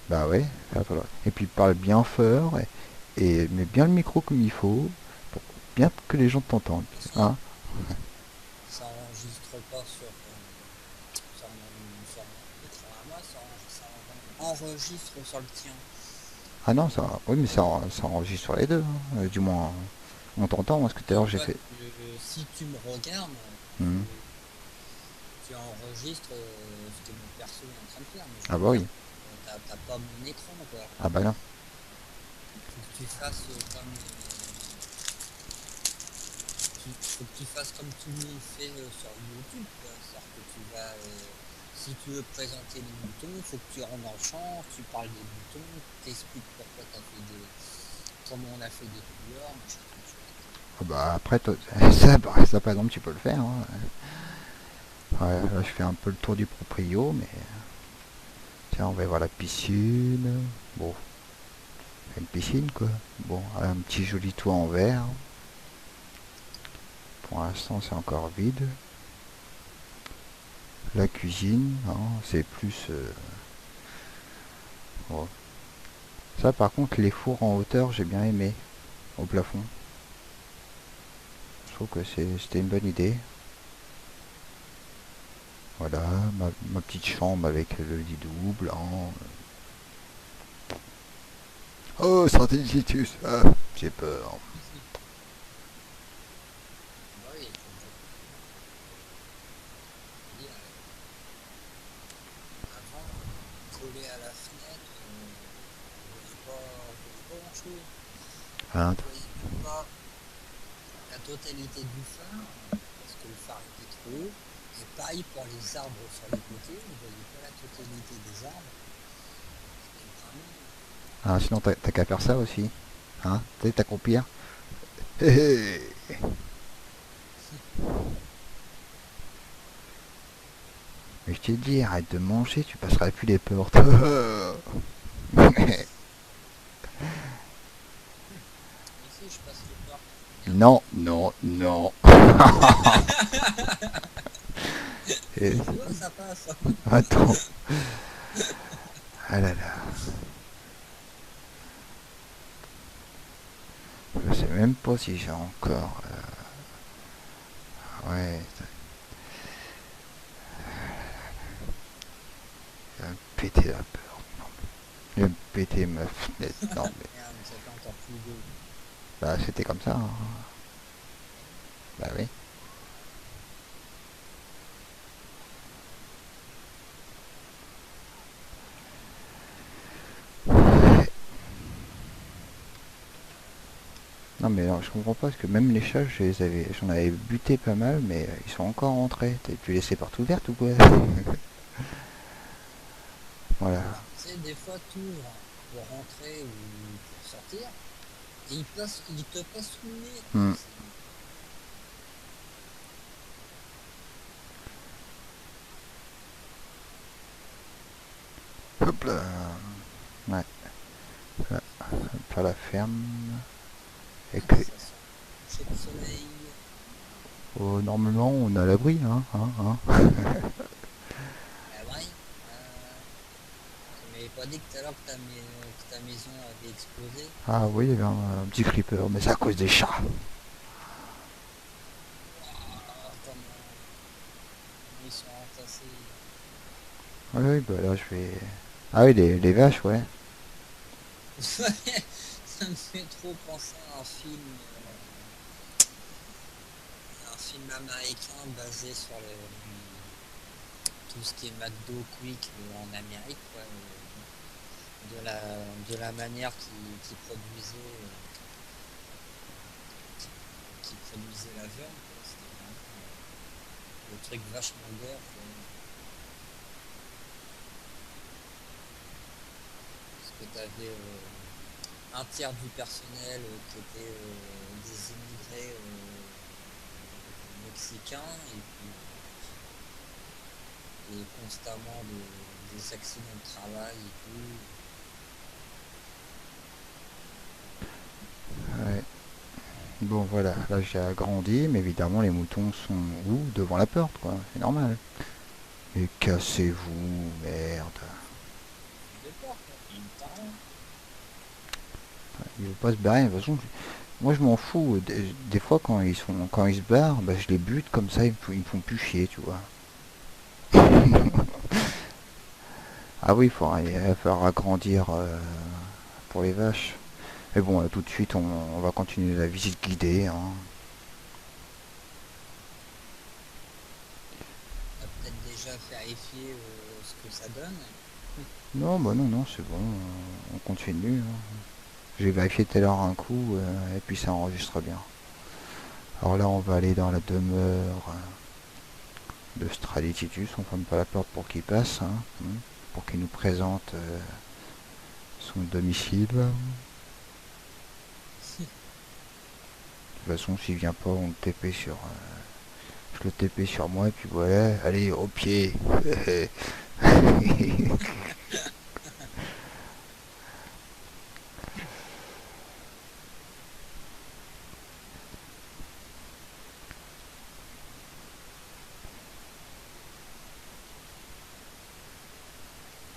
Bah ouais, ça va falloir. Et puis parle bien fort et mets bien le micro comme il faut pour bien que les gens t'entendent. De toute façon, Hein? ça enregistre pas sur mon écran à moi, enregistre sur le tien. Ah non, ça, oui, mais ça enregistre sur les deux, hein. Du moins, on t'entend, parce que tout à Si l'heure j'ai toi, fait. si tu me regardes, Hmm. tu enregistres ce que mon perso est en train de faire, mais je Ah veux bah dire, oui. t'as pas mon écran, quoi. Ah bah non. Faut que tu fasses comme faut que tu fasses comme tout le monde fait sur YouTube, quoi. C'est-à-dire que tu vas, si tu veux présenter les boutons, faut que tu rentres dans le champ, tu parles des boutons, t'expliques pourquoi t'as fait des, comment on a fait des couleurs, machin, truc chouette. Ah bah après, ça, ça par exemple, tu peux le faire. Hein. Ouais, là je fais un peu le tour du proprio, mais tiens, on va voir la piscine. Bon, une piscine quoi. Bon, un petit joli toit en verre. Pour l'instant, c'est encore vide. La cuisine, hein, c'est plus. Bon. Ça, par contre, les fours en hauteur, j'ai bien aimé. Au plafond. Je trouve que c'était une bonne idée. Voilà, ma petite chambre avec le lit double. Hein. Oh, Sardinicus, ah, j'ai peur. Bah oui, faut déjà dire, avant, collé à la fenêtre, je voyais pas grand chose. Hein, Je voyais même pas la totalité du phare, parce que le phare était trop haut. Et pareil pour les arbres sur les côtés, on voyait pas la totalité des arbres. C'était vraiment. hein, sinon, t'as qu'à faire ça aussi. Hein, tu sais, t'accroupir. Hé hé. Mais je t'ai dit, arrête de manger, tu passeras plus les portes. Mais si, je passe les portes. Regarde. Non, non, non. Et- Tu vois, ça passe. attends. Ah là là. Je sais même pas si j'ai encore. Ouais, j'ai pété la peur. J'ai pété ma fenêtre. Non, mais. Merde, ça fait encore plus beau. Bah, c'était comme ça. Hein. Bah oui. Non, mais non, je comprends pas parce que même les chats, j'en avais buté pas mal, mais ils sont encore rentrés. T'as pu laisser porte ouverte ou quoi? Voilà. Alors, tu sais, des fois, tu ouvres pour rentrer ou pour sortir, et il te passe sous le nez, quoi. Hmm. Hop là. Ouais. Là, pas la ferme. Et Ah, que, ça sent le coucher de soleil. oh, normalement, on a l'abri, hein. Ah ouais. Tu m'avais pas dit que tout à l'heure que ta maison avait explosé. Ah oui, il y avait un petit creeper, mais c'est à cause des chats. Waouh, comment ils sont entassés. Ah oui, bah là, je vais. Ah oui, les vaches, ouais. Ça me fait trop penser à un film américain basé sur tout ce qui est McDo Quick en Amérique, quoi, de la manière qui produisait la viande, quoi. C'était vraiment le truc vachement gore, quoi. Parce que tu avais un tiers du personnel qui était des immigrés mexicains et constamment des accidents de travail et tout. Ouais. Bon, voilà, là j'ai agrandi, mais évidemment, les moutons sont où? Devant la porte, quoi. C'est normal. Et cassez-vous, merde. De peur, quoi. Il me parle. Il veut pas se barrer, de toute façon. Moi je m'en fous. Des fois quand ils se barrent, bah, je les bute comme ça, ils me font plus chier, tu vois. Ah oui, il va falloir agrandir pour les vaches. Mais bon, là, tout de suite, on va continuer la visite guidée, hein. On va peut-être déjà vérifier ce que ça donne. Non, bah non, non, c'est bon, on continue, hein. J'ai vérifié tout à l'heure un coup, et puis ça enregistre bien. Alors là, on va aller dans la demeure de Stralititus. On ferme pas la porte pour qu'il passe, hein, pour qu'il nous présente son domicile. De toute façon, s'il vient pas, on le TP sur... je le TP sur moi, et puis voilà. Allez, au pied.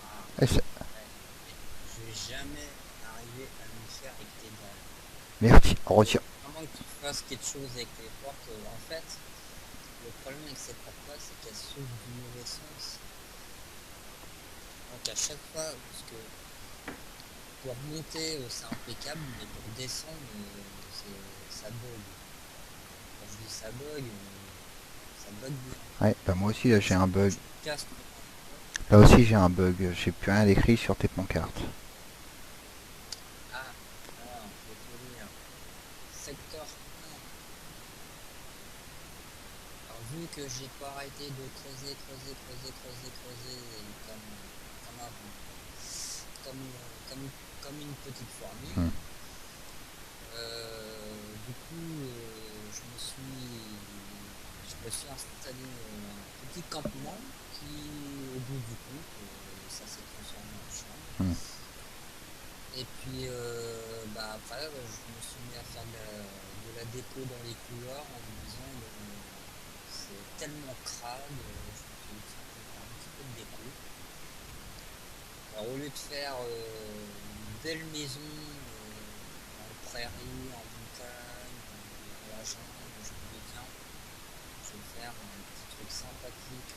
Ah, Eh, ça- ouais. Je vais jamais arriver à me faire avec tes dalles. Merci, on retire. À moins que tu fasses quelque chose avec les portes. En fait, le problème avec cette porte-là, c'est qu'elle s'ouvre du mauvais sens. Donc à chaque fois, parce que pour monter, c'est impeccable, mais pour descendre, ça bug. Quand je dis ça bug bien. Ouais, bah moi aussi, là, j'ai un bug. Je casse le porte. Là aussi, j'ai un bug. J'ai plus rien d'écrit sur tes pancartes. Ah, alors, je vais te lire. Secteur 1. Alors, vu que j'ai pas arrêté de creuser, comme avant, comme, comme une petite fourmi, Hmm. je me suis installé un petit campement qui, au bout du compte, ça s'est transformé en chambre. Hmm. Et puis, après, je me suis mis à faire de la déco dans les couloirs en me disant c'est tellement crade, je me suis dit tiens, je vais faire un petit peu de déco. Alors, au lieu de faire une belle maison en prairie, en montagne, dans la jungle, je me dis tiens, je vais faire un petit truc sympathique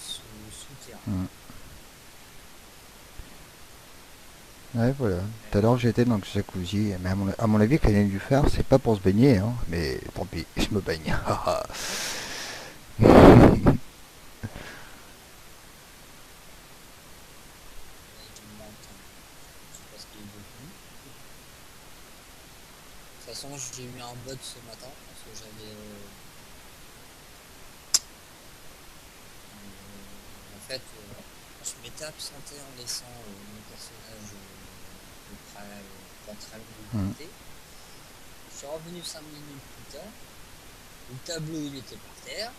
sous terre. Hmm. Ouais, voilà. Tout à l'heure, j'étais dans le jacuzzi, mais à mon avis, qu'elle vient dû faire, c'est pas pour se baigner, hein. Mais tant pis, je me baigne. Je sais pas ce qu'il est devenu. De toute façon, j'ai eu un bug ce matin parce que en fait, je m'étais absenté en laissant mon personnage pas très loin de Hmm. côté. Je suis revenu 5 minutes plus tard. Le tableau il était par terre.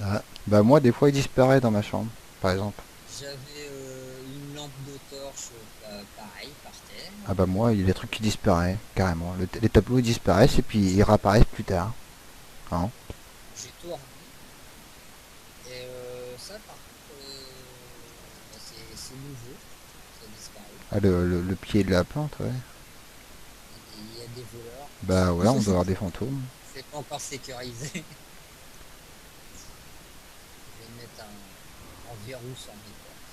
Ah. Bah moi, des fois, il disparaît dans ma chambre, par exemple. J'avais une lampe de torche pareil par terre. Ah bah moi, il y a des trucs qui disparaissent, carrément. Les tableaux ils disparaissent et puis ils réapparaissent plus tard. Hein. J'ai tout remis. Et ça par contre, c'est nouveau. Ça a disparu. Ah, le pied de la plante, ouais. Il y a des voleurs. Bah ouais, on doit avoir des fantômes. C'est pas encore sécurisé. Je vais mettre un verrou sur mes portes.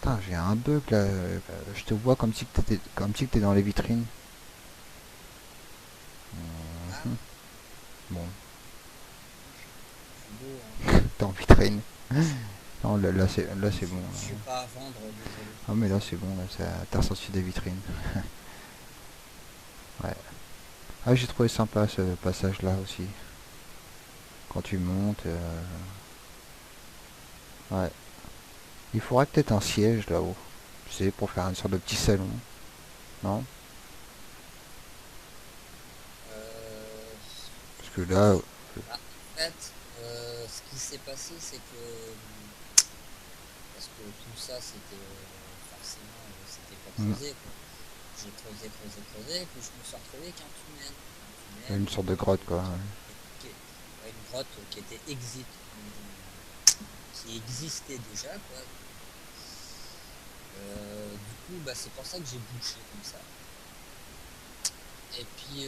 Putain, j'ai un bug là. Je te vois comme si t'étais dans les vitrines. Ah, Mhm. Bon, c'est beau, hein. t'es en vitrine. Non, là c'est bon. Je suis pas à vendre, désolé. Ah mais là c'est bon, là, t'as ressorti des vitrines. Ouais. Ah, j'ai trouvé sympa ce passage là aussi. Quand tu montes. Ouais. Il faudrait peut-être un siège là-haut. Tu sais, pour faire une sorte de petit salon. Non? Euh, Parce que là, En fait, ce qui s'est passé, c'est que parce que tout ça, c'était forcément, c'était pas hmm, creusé, quoi. J'ai creusé, et puis je me suis retrouvé avec un tunnel. Un tunnel une sorte de grotte quoi. Ouais. qui, une grotte qui était qui existait déjà, quoi. Du coup, bah, c'est pour ça que j'ai bouché comme ça. Et puis,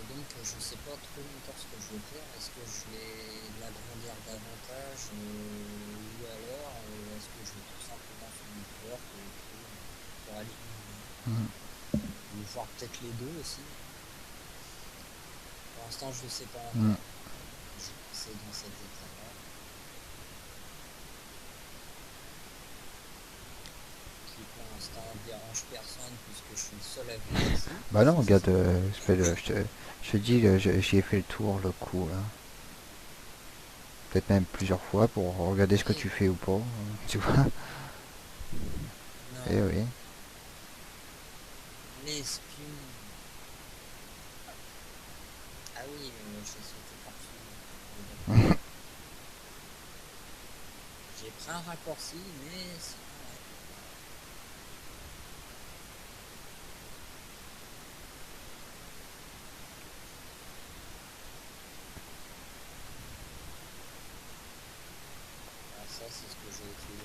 donc, je sais pas trop encore ce que je vais faire. Est-ce que je vais l'agrandir davantage ou alors est-ce que je vais tout simplement faire une porte pour aller Mhm. ou voir peut-être les deux aussi. Pour l'instant, je ne sais pas Mhm. encore. C'est dans cette étape-là. Qui pour l'instant dérange personne puisque je suis le seul à venir ici. Bah non, regarde, je te dis, j'y ai fait le tour le coup, là. Peut-être même plusieurs fois pour regarder ce que Et tu fais ou pas. Tu vois? Eh non, oui. l'espion. Ah oui, j'ai sauté par-dessus. J'ai pris un raccourci, mais sinon, ouais. Alors ça, c'est ce que j'ai fait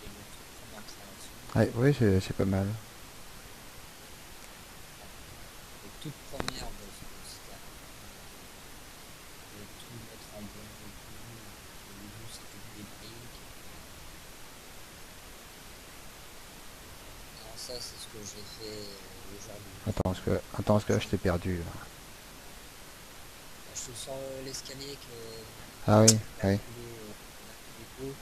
les toutes premières créations. Ouais, oui, c'est pas mal. Les toutes premières, parce que c'était de tout mettre en bon et tout. Au début, c'était des briques. Alors ça, c'est ce que j'ai fait aujourd'hui. Attends, parce que là, je t'ai perdu, là. Je suis sur l'escalier Ah oui, qui a oui. coulé haut.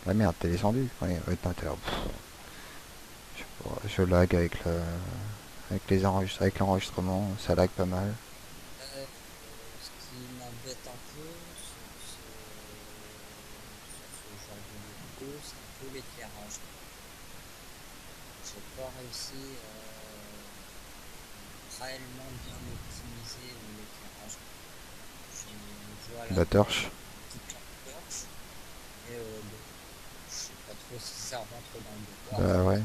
La merde, t'es descendu. Oui, oui, attends, je sais pas, je lag avec l'enregistrement, ça lag pas mal. Ce qui m'embête un peu sur ce genre de vidéo, c'est un peu l'éclairage. J'ai pas réussi à réellement bien optimiser l'éclairage. Je vois là La torche. une petite lampe torche, mais bon, je sais pas trop si ça rentre dans le décor. Bah ouais.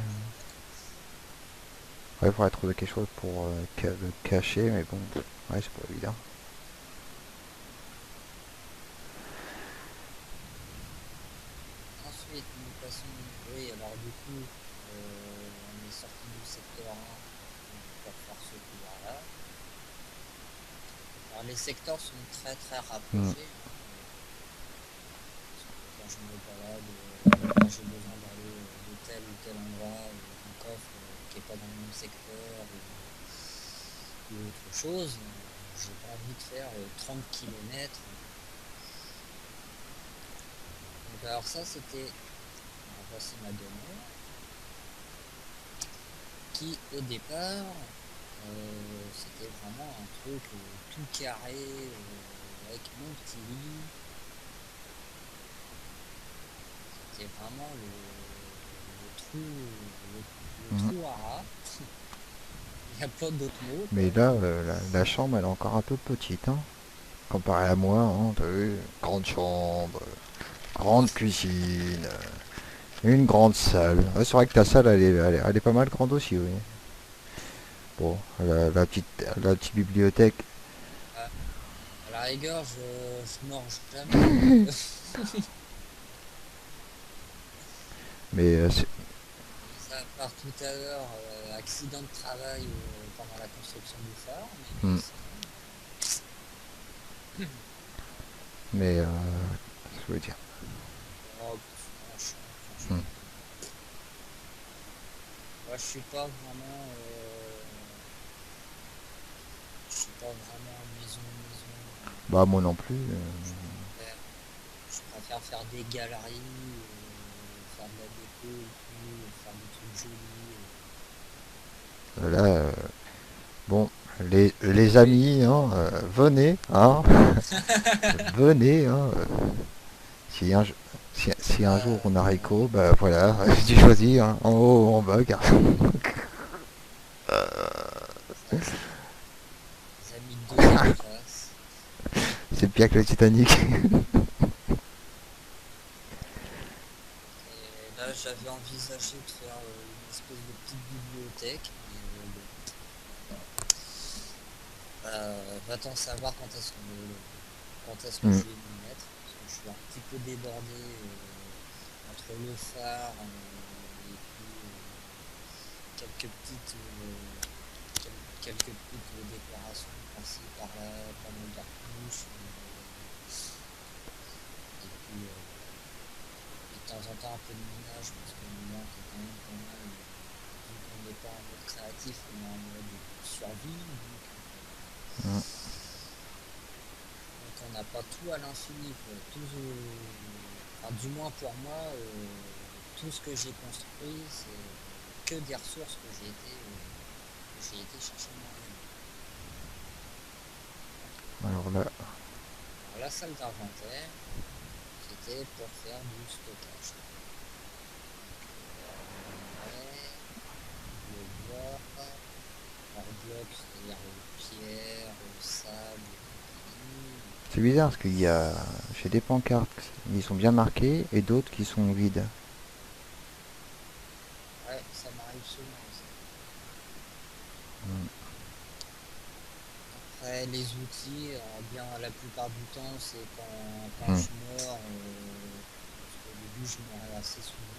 Ouais, faudrait trouver quelque chose pour le cacher, mais bon, ouais, c'est pas évident. Ensuite, nous passons. Oui, alors du coup, on est sorti du secteur 1 pour faire ce couloir-là. Alors les secteurs sont très très Hmm. rapprochés. Parce que quand je me balade, quand j'ai besoin d'aller de tel ou tel endroit, un coffre qui n'est pas dans le même secteur ou autre chose, j'ai pas envie de faire 30 km. Donc alors ça c'était. Alors, voici ma demeure. Qui au départ c'était vraiment un truc tout carré avec mon petit lit. C'était vraiment le Hmm. trou à rats. Il y a pas d'autres mots Mais quoi. là, la chambre, elle est encore un peu petite, hein, comparé à moi, hein, t'as vu, grande chambre, grande cuisine, une grande salle. Ouais, c'est vrai que ta salle, elle est pas mal grande aussi, oui. Bon, la petite bibliothèque, À la rigueur, je mange jamais. mais Ça part tout à l'heure, accident de travail pendant la construction du phare, mais hmm. sinon, Mais je veux dire, oh, franchement, hmm. moi je suis pas vraiment maison. Bah moi non plus. Je préfère faire des galeries, faire de la déco et tout, faire des trucs jolis. Là, bon, les amis, hein, venez, hein, venez, hein. Si un, si un jour on a Non, Rico, bah voilà, tu choisis, hein, en haut ou en bas, car ça c'est des amis de deuxième classe. c'est pire que le Titanic. Et là j'avais envisagé de faire une espèce de petite bibliothèque, mais bon, Va-t'en savoir quand est-ce que Hmm. je vais m'y mettre. Parce que je suis un petit peu débordé entre le phare et puis quelques petites, quelques petites décorations par-ci, par-là, pas mal d'artouches. Et puis de temps en temps un peu de ménage parce qu'on me manque quand même pas mal. Vu qu'on n'est pas en mode créatif, on est en mode survie. Hmm. Donc on n'a pas tout à l'infini, quoi. Enfin, du moins pour moi, tout ce que j'ai construit, c'est que des ressources que j'ai été chercher moi-même. Alors là, Alors, la salle d'inventaire, c'était pour faire du stockage. Le bois, hors bloc, c'est-à-dire pierre, sable, compagnie. c'est bizarre parce qu'il y a j'ai des pancartes, ils sont bien marqués et d'autres qui sont vides. Ouais, ça m'arrive souvent. Ça. Hmm. Après, les outils, bien la plupart du temps, c'est quand Hmm. je meurs, parce qu'au début, je meurais assez souvent.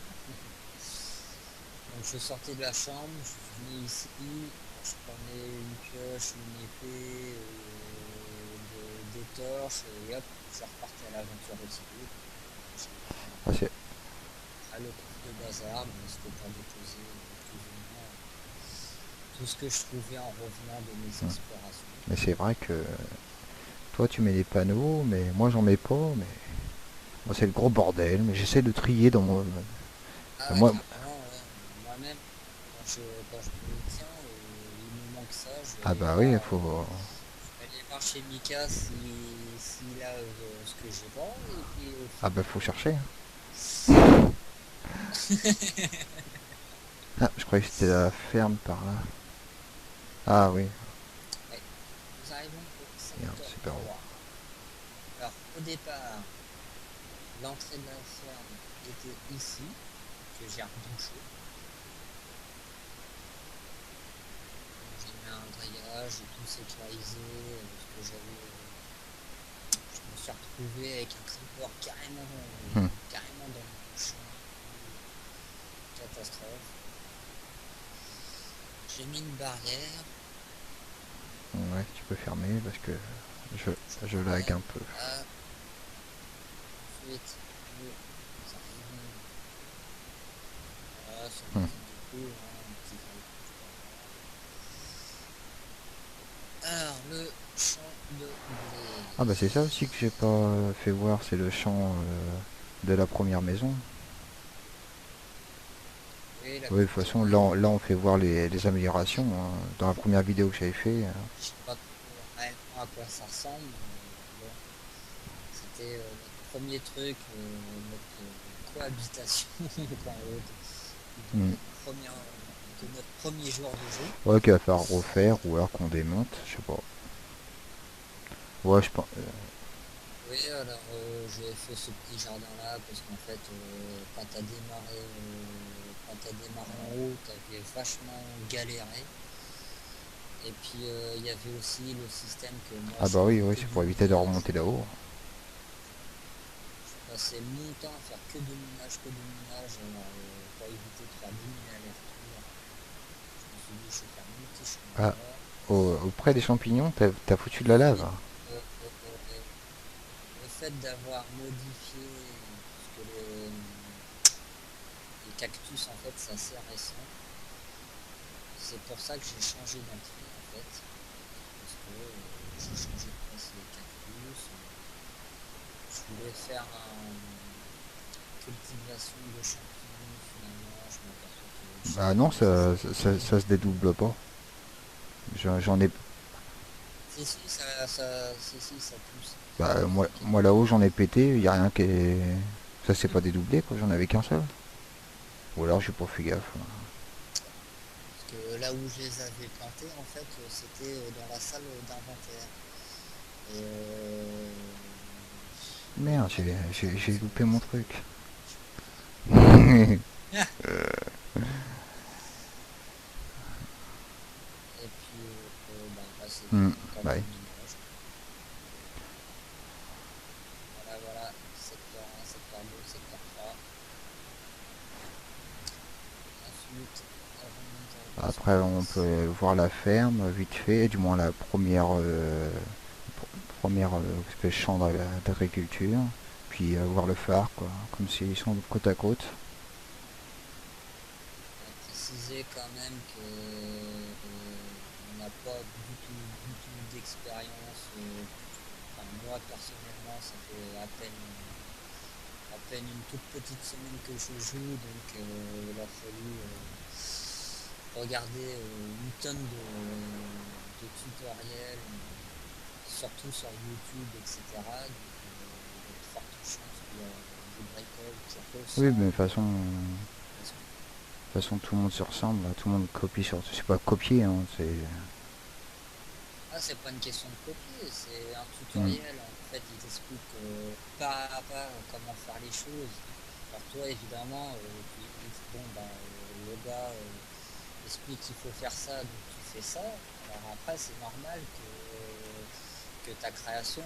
Donc, je sortais de la chambre, je venais ici, je prenais une pioche, une épée, des torches, et hop, je repartais à l'aventure recyclée. Ah, c'est À le coffre de bazar, mais c'était pour déposer plus ou moins tout ce que je trouvais en revenant de mes hmm. explorations. Mais c'est vrai que toi tu mets des panneaux, mais moi j'en mets pas, mais moi c'est le gros bordel, mais j'essaie de trier dans mon. Ah ouais, Moi, carrément, ouais. Moi-même, quand je me dis, tiens, il me manque ça, ah bah oui, il faut. je vais aller voir chez Mika s'il a ce que j'ai pas, et puis au Ah bah final, faut chercher, hein. Ah, je croyais que c'était la ferme par là. Ah oui, ouais, nous arrivons au merde, secteur super haut. 3. Alors, au départ, l'entrée de la ferme était ici, que j'ai rebouché. Donc, j'ai mis un grillage, j'ai tout sécurisé, parce que je me suis retrouvé avec un creeper Hmm. carrément dans mon champ. Catastrophe. J'ai mis une barrière. Ouais, tu peux fermer parce que je, Je je lag ferme. un peu. Là, ensuite, nous arrivons. Voilà, c'est une Hmm. petite déco, hein, un petit grillage. Alors, le champ de blé. Ah bah c'est ça aussi que j'ai pas fait voir, c'est le champ de la première maison. Oui, la Oui, de toute petite. façon, là on fait voir les améliorations, hein. Dans la première vidéo que j'avais fait. Je sais pas trop réellement à quoi ça ressemble. Mais bon, c'était notre premier truc, notre cohabitation enfin, Hmm. de notre premier jour de jeu. Ouais, qu'il va falloir refaire ou alors qu'on démonte, je sais pas. Ouais, je pense. Oui, alors j'ai fait ce petit jardin là parce qu'en fait, quand t'as démarré en haut, t'avais vachement galéré. Et puis il y avait aussi le système que moi Ah je bah oui, faisais oui, que c'est du pour éviter de minage. remonter là-haut. Je passais mon temps à faire que de minage, que de minage, pour éviter de faire 10 000 allers-retours. Je me suis dit, je vais faire mon petit chemin Ah, là. auprès des champignons, t'as foutu de la lave. Ensuite, euh, euh, euh, le fait d'avoir modifié, parce que les cactus en fait c'est assez récent, c'est pour ça que j'ai changé d'entrée en fait, parce que j'ai changé de place les cactus, je voulais faire une cultivation de champignons, finalement je m'aperçois que les Ah non, champignons ça sert à rien. ça se dédouble pas. J'en ai. Si, ça pousse, ça Bah, pousse moi tranquillement. là-haut, j'en ai pété, y a rien qui est. Ça s'est pas dédoublé, quoi, j'en avais qu'un seul. Ou alors j'ai pas fait gaffe. Parce que là où je les avais plantés, en fait, c'était dans la salle d'inventaire. Et Merde, ah non, ça j'ai pousse loupé pas, mon ça. truc. Et puis, bah, là, c'est Hmm. comme pas Bah mal oui. d'images. Voilà, voilà, secteur 1, secteur 2, secteur 3. Ensuite, on remonte avec Après, on l'espérance. peut voir la ferme vite fait, du moins la première, première espèce de champ d'agriculture. Puis voir le phare, quoi, comme s'ils sont côte à côte. À préciser quand même que on n'a pas du tout d'expérience. Enfin, moi personnellement, ça fait à peine une toute petite semaine que je joue, donc il a fallu regarder une tonne de tutoriels, surtout sur YouTube, etc. Donc il y a de fortes chances qu'il y a des bricoles qui Oui, mais ressemblent. de toute façon, tout le monde se ressemble, là, tout le monde copie sur. C'est pas copier, hein, c'est. Ah, c'est pas une question de copier, c'est un Hmm. tutoriel. En fait, il t'explique pas à pas comment faire les choses. Alors toi, évidemment, bon, bah, le gars explique qu'il faut faire ça, donc tu fais ça. Alors après, c'est normal que ta création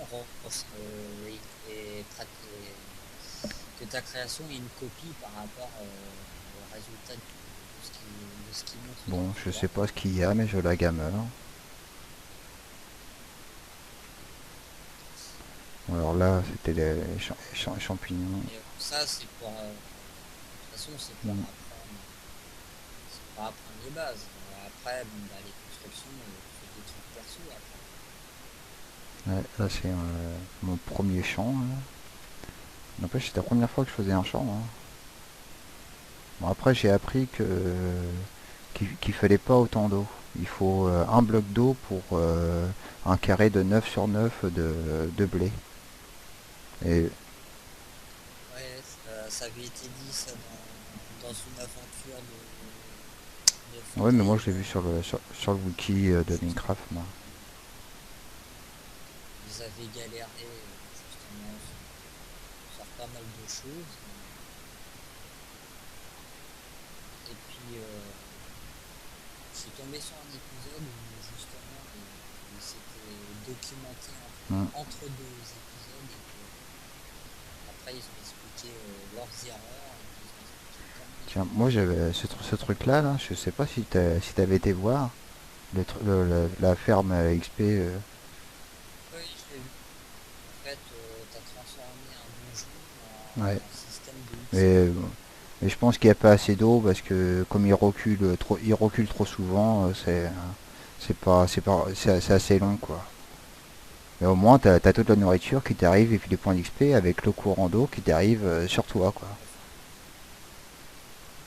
que ta création ait une copie par rapport au résultat de ce qu'il montre dans le Bon, je sais tutoriel. pas ce qu'il y a, mais je la gammeur. Alors là, c'était les champignons. Et ça, c'est pour. De toute façon, Hmm. c'est pour apprendre les bases. Après, bon, bah, les constructions, c'est des trucs perso après. Ouais, là, c'est mon premier champ, là. N'empêche, c'était la première fois que je faisais un champ, hein. Bon, après, j'ai appris qu'il fallait pas autant d'eau. Il faut un bloc d'eau pour un carré de 9 sur 9 de blé. Et Ouais, ça avait été dit ça dans une aventure de ouais, mais moi Fontaine, je l'ai vu sur le wiki de justement. Minecraft, moi. Ils avaient galéré justement sur pas mal de choses. Et puis, je suis tombé sur un épisode où justement ils s'étaient documentés un peu Hmm. entre deux épisodes et que après ils ont expliqué leurs erreurs et ils ont expliqué comment il Tiens, fallait moi faire. j'avais ce truc-là, là, je sais pas si t'avais été voir la ferme XP. Oui, je l'ai vu. En fait, tu as transformé un donjon Ouais. en système de XP. Mais, mais je pense qu'il n'y a pas assez d'eau parce que comme il recule trop souvent, c'est assez long, quoi. Mais au moins, t'as toute la nourriture qui t'arrive et puis les points d'XP avec le courant d'eau qui t'arrive sur toi, quoi.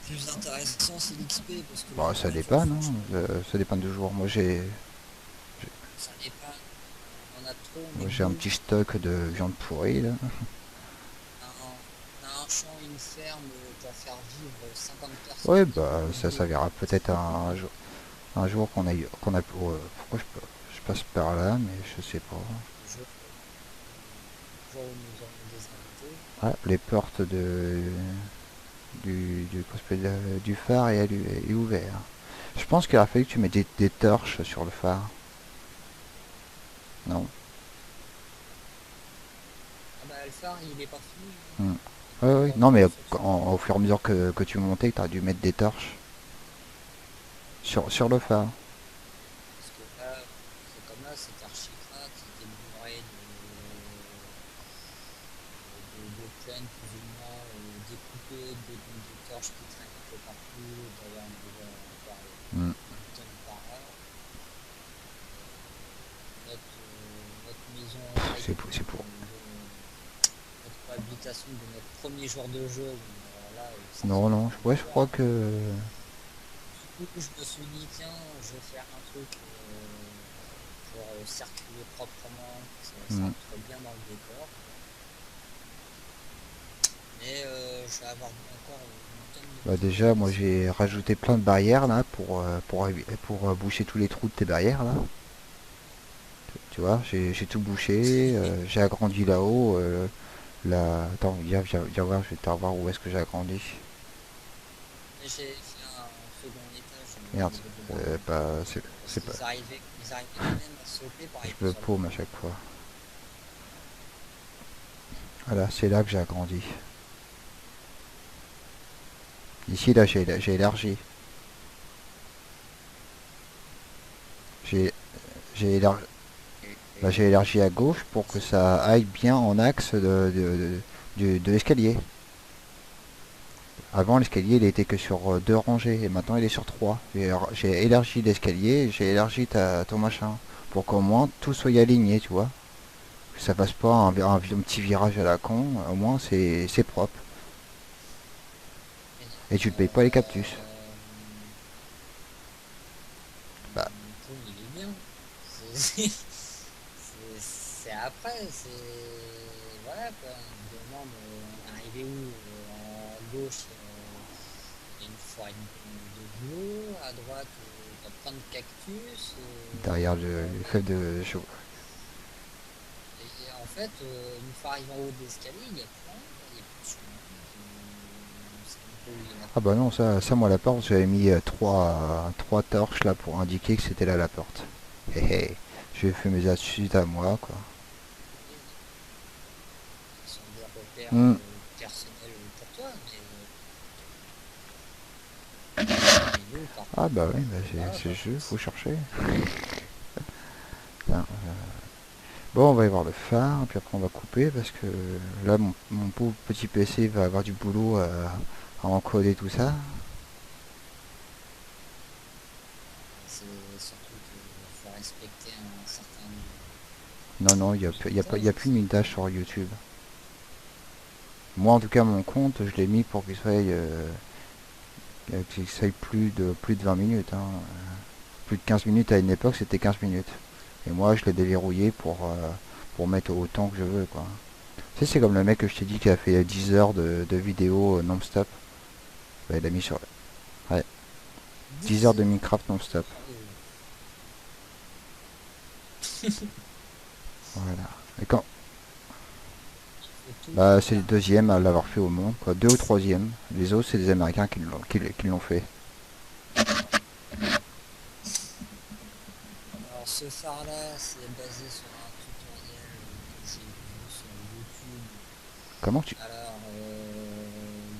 Enfin, plus intéressant, c'est l'XP parce que la Bah, ça nourriture, dépanne, franchement, hein. Ça dépend du jour. ça dépend. On en a trop, on est Moi, j'ai un beau. petit stock de viande pourrie, là. On a un champ, une ferme pour faire vivre 50 Ouais, personnes bah, au ça bout verra peut-être un jour qu'on a, pourquoi je passe par là, mais je sais pas. le jour, le jour où nous aurons des invités. Ah, les portes du phare est ouvert. Je pense qu'il aurait fallu que tu mettes des torches sur le phare. Non. Ah bah, le phare, il est pas fini, hein. Hmm. Il y a Ouais, pas ouais. encore de Non, mais construction. au fur et à mesure que tu montais, tu as dû mettre des torches sur le phare. Parce que là, c'est comme là, c'était archi crade, c'était bourré de plaines plus ou moins découpées, de torches qui traînaient un peu partout. D'ailleurs, on devait avoir Hmm. une tonne par heure. Notre maison C'est light c'est pour. notre cohabitation de notre premier jour de jeu, alors là, ça Non, faisait non, un ouais, je crois effort. que. Du coup, je me suis dit, tiens, je vais faire un truc pour circuler proprement, que ça Hmm. entre bien dans le décor. Mais je vais avoir encore une tonne de Bah petites déjà, moi vis. j'ai rajouté plein de barrières là pour boucher tous les trous de tes barrières là. Tu vois, j'ai tout bouché, j'ai agrandi là-haut. Attends, viens voir, je vais te voir où est-ce que j'ai agrandi. Mais j'ai fait un second étage Merde, dedans. Parce c'est pas, qu'ils arrivaient quand même à sauter pour je arriver me sur le paume à toit. chaque fois. Voilà, c'est là que j'ai agrandi. Ici, là, j'ai élargi. J'ai j'ai élargi, bah, j'ai élargi à gauche pour que ça aille bien en axe de l'escalier. Avant, l'escalier, il était que sur deux rangées, et maintenant, il est sur trois. J'ai élargi l'escalier, j'ai élargi ton machin, pour qu'au moins, tout soit aligné, tu vois. Que ça fasse pas un petit virage à la con, au moins, c'est propre. Et, Et tu ne payes pas les cactus. Bah, mon pont, il est bien. C'est c'est après, c'est. Voilà quoi. On se demande, on est arrivé où? À gauche, il y a une forêt de boulot. À droite, t'as plein de cactus. derrière Bon, le fève de chevaux. et en fait, une fois arrivé en haut de l'escalier, il n'y a plus rien, il n'y a plus de chemin. On sait même pas où il y a la Ah bah porte. non, ça moi, la porte, j'avais mis trois torches là pour indiquer que c'était là la porte. Hé hé, j'ai fait mes astuces à moi, quoi. Ce sont des repères Hmm. personnels pour toi, mais nous, par Ah contre, bah oui, bah voilà c'est le quoi. jeu, faut chercher. Tiens, bon, on va y voir le phare, puis après on va couper parce que là, mon pauvre petit PC va avoir du boulot à encoder tout ça. C'est surtout qu'il faut respecter un certain Non, non, il y a minage plus de aussi. minage sur YouTube. Moi, en tout cas, mon compte, je l'ai mis pour qu'il soit plus de 20 minutes. Hein. Plus de 15 minutes à une époque, c'était 15 minutes. Et moi, je l'ai déverrouillé pour mettre autant que je veux, quoi. Tu sais, c'est comme le mec que je t'ai dit qui a fait 10 heures de vidéo non-stop. Bah, il a mis sur... Ouais, 10 heures 10 de heures. Minecraft non-stop. Waouh. Voilà. Et quand... Il faut tout le Bah, temps c'est le faire. deuxième à l'avoir fait au monde, quoi. Deux ou troisième. Les autres, c'est des Américains qui l'ont fait. Alors ce phare-là, c'est basé sur un tutoriel que j'ai vu sur YouTube. Comment tu... Alors,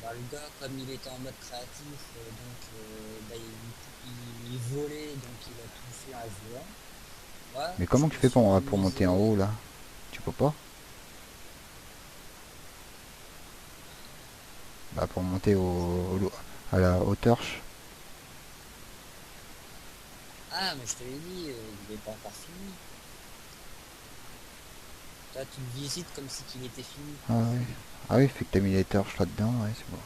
bah, le gars, comme il était en mode créatif, bah, il volait, donc il a tout fait en volant. Moi, Mais je comment tu me fais suis pour monter en amusé. haut, là? Tu peux pas? Bah, pour monter à la hauteur. Ah, mais je te l'ai dit, il n'est pas encore fini. Toi, tu le visites comme si qu'il était fini. Ah oui. Ah oui, fait que t'as mis les torches là-dedans, ouais, c'est bon.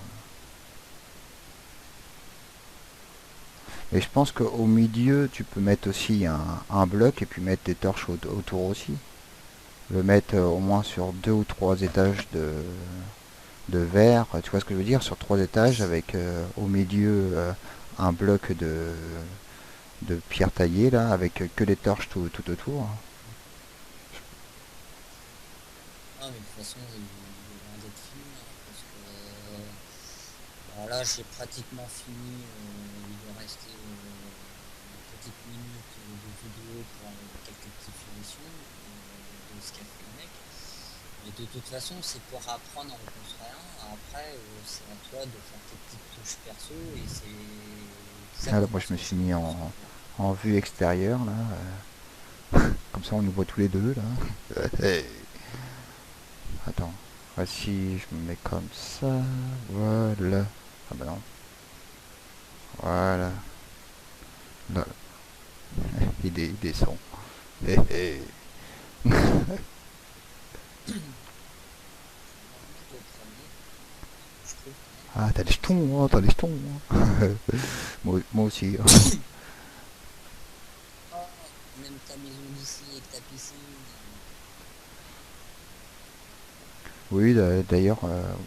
Et je pense qu'au milieu, tu peux mettre aussi un bloc et puis mettre des torches autour aussi. Le mettre au moins sur deux ou trois étages de verre, tu vois ce que je veux dire, sur trois étages avec au milieu un bloc de pierre taillée là, avec que les torches tout autour. Ah, mais de toute façon, il est loin d'être fini, hein, parce que bah, là, j'ai pratiquement fini. Il doit rester une petite minute de vidéo pour quelques petites finitions de ce qu'a fait le mec. Mais de toute façon, c'est pour apprendre à en construire un. Après, c'est à toi de faire tes petites touches perso et c'est Ah, là, exactement moi je ce me que je suis mis pense en fait. en vue extérieure là, comme ça on nous voit tous les deux là. Attends, voici, je me mets comme ça, voilà. Ah bah non, voilà. Là, il descend. Hé hé. Je vais remettre le premier, parce que je trouve quand même Ah, que t'as des jetons, hein, t'as des jetons. Hein. Moi aussi. Hein. oh, même ta maison d'ici et ta piscine. Oui, d'ailleurs,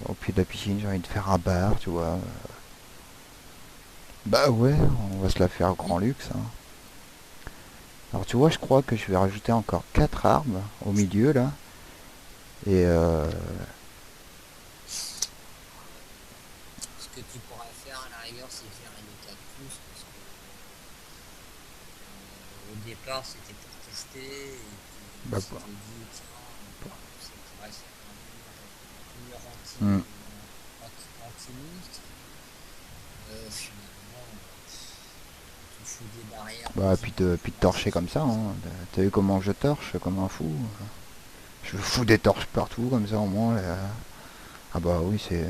au pied de la piscine, j'ai envie de faire un bar, tu vois. Bah ouais, on va se la faire grand luxe. Hein. Alors tu vois, je crois que je vais rajouter encore 4 arbres au milieu là. Et Ce que tu pourrais faire à la rigueur, c'est faire des cactus, parce que Au départ, c'était pour tester, et puis on Bah, s'était dit, tiens, ça pourrait faire un mur hmm. anti-monstre. Finalement, tu fous des barrières Bah, quasiment puis de torcher comme ça, massives. hein. T'as vu comment je torche comme un fou? Je fous des torches partout comme ça au moins. Ah bah oui, c'est-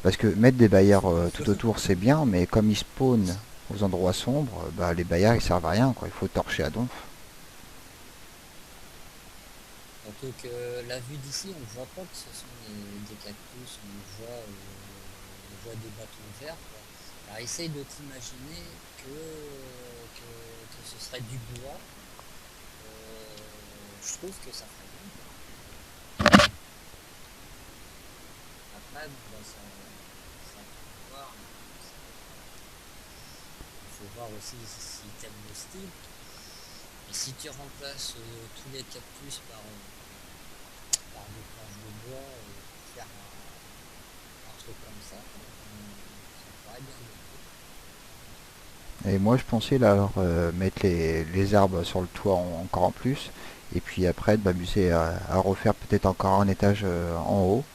parce que mettre des barrières tout autour c'est bien, mais comme ils spawnent aux endroits sombres, bah les barrières ils servent à rien quoi. Il faut torcher à donf. Surtout que la vue d'ici, on ne voit pas que ce sont des cactus, on voit des bâtons verts, quoi. Alors essaye de t'imaginer que ce serait du bois. Je trouve que ça ferait bien, quoi. Après, bon, bah, ça faut voir, il faut voir aussi si t'aimes le style. Et si tu remplaces tous les cactus par des planches de bois, pour faire un truc comme ça pourrait bien donner. Et moi je pensais là alors, mettre les arbres sur le toit encore en plus, et puis après de m'amuser à refaire peut-être encore un étage en haut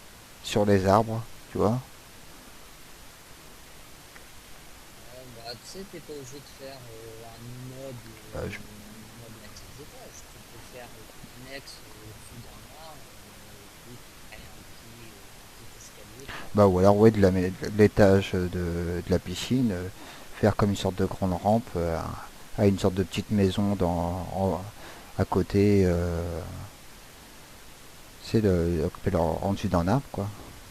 sur les arbres, tu vois. Ouais, bah, tu sais, t'es pas obligé de faire Euh, je- un immeuble à 15 étages. Tu peux faire une annexe au-dessus d'un arbre, et puis tu crées un petit escalier pour Bah ou alors ouais accéder. de l'étage de la piscine, faire comme une sorte de grande rampe à une sorte de petite maison à côté, c'est en dessus d'un arbre quoi.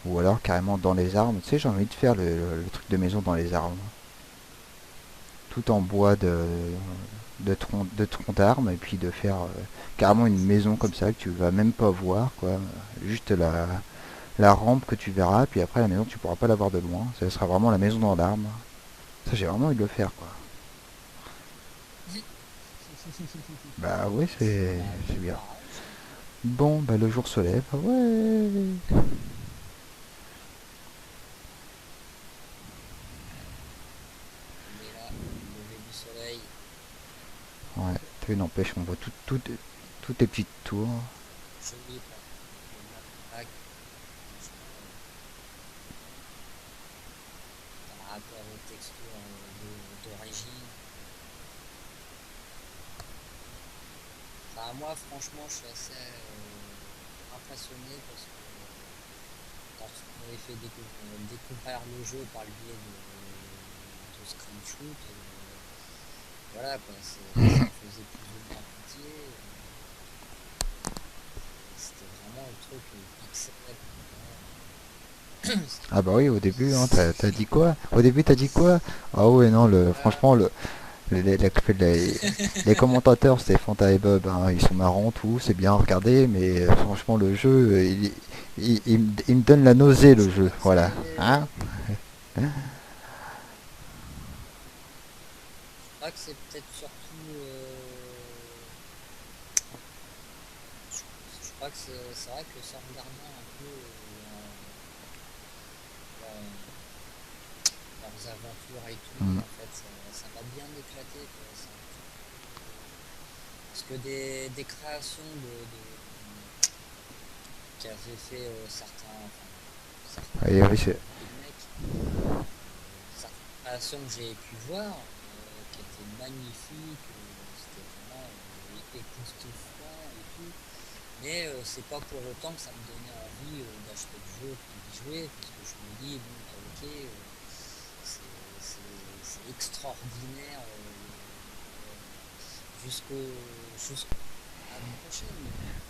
Ou alors carrément dans les arbres. Tu sais, j'ai envie de faire le truc de maison dans les arbres. Tout en bois de troncs d'arbres et puis de faire carrément une maison comme ça que tu vas même pas voir quoi. Juste la rampe que tu verras, puis après la maison tu pourras pas la voir de loin. Ça sera vraiment la maison dans l'arbre. Ça j'ai vraiment envie de le faire quoi. Bah ouais Bah c'est oui, bien. pareil. Bon bah le jour se lève. Ouais. On est là, au lever du soleil. Ouais. Tu vois, n'empêche on voit toutes tes petites tours. Joli, quoi. Le map pack, franchement, par rapport aux textures d'origine. Enfin, moi, franchement, je suis assez impressionné parce que quand tu m'avais fait découvrir le jeu par le biais de Screenshoot, voilà quoi, ça me faisait plus ou moins pitié. C'était vraiment le truc pixel. Ah bah oui au début hein, t'as dit quoi? Au début t'as dit quoi? Ah ouais non franchement les commentateurs, c'est Fanta et Bob, hein, ils sont marrants, tout, c'est bien à regarder, mais franchement, le jeu, il me donne la nausée, le Je jeu, crois que voilà. Hein. c'est peut-être surtout. Je crois que c'est vrai que sans regardant un peu leurs aventures et tout, Mm. en fait, ça m'a bien éclaté, quoi. Parce que des créations qu'avaient fait Et oui, beaucoup de mecs, certaines créations que j'ai pu voir, qui étaient magnifiques, c'était vraiment époustouflant et tout. Mais c'est pas pour autant que ça me donnait envie d'acheter le jeu puis d'y jouer, parce que je me dis, bon, bah, ok, c'est extraordinaire jusqu'au jusqu'à la prochaine.